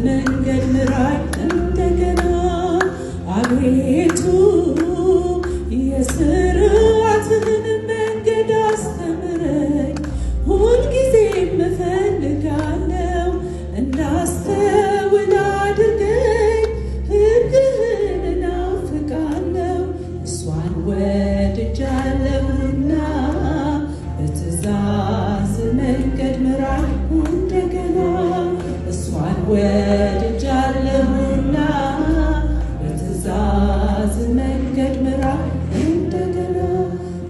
መንገድ ምራኝ እንደገና አቤቱ የሥርዓትህን መንገድ አስተምረኝ ሁልጊዜም እፈልጋለሁ እንዳስተውል አድርገኝ ሕግህን እናፍቃለሁ እሷን ወድጃለሁና በትእዛዝ መንገድ ምራኝ እንደገና እሷን ወድጃለሁና በትእዛዝ መንገድ ምራኝ እንደገና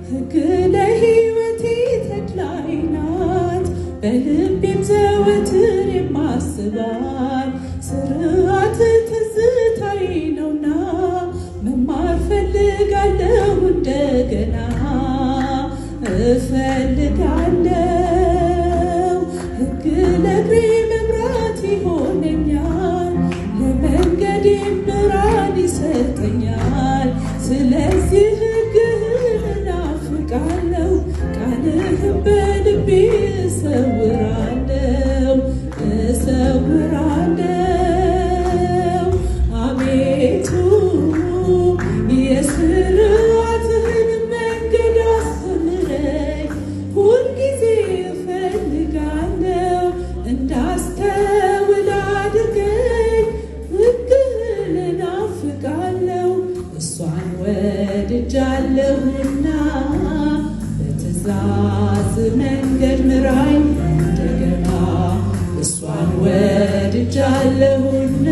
ሕግ ለሕይወቴ ተድላዬ ናት በልቤም ዘወትር የማስባት ሥርዓት ትዝታዬ ነውና መማር ፈልጋለሁ እንደገና እፈልጋለሁ ሕግ ለእግሬ መብራት ይሆነኛል ለመንገዴም ብርሃን ይሰጠኛል ስለዚህ ሕግህን እናፍቃለሁ ቃልህን በልቤ እሰውራለሁ አቤቱ የሥርዓትህን መንገድ አስተምረኝ ሁልጊዜ እፈልጋለሁ እንዳስተውል አድርገኝ ሕግህን እናፍቃለሁ እሷን ወድጃለሁና በትእዛዝ መንገድ ምራኝ እንደገና እሷን ወድጃለሁና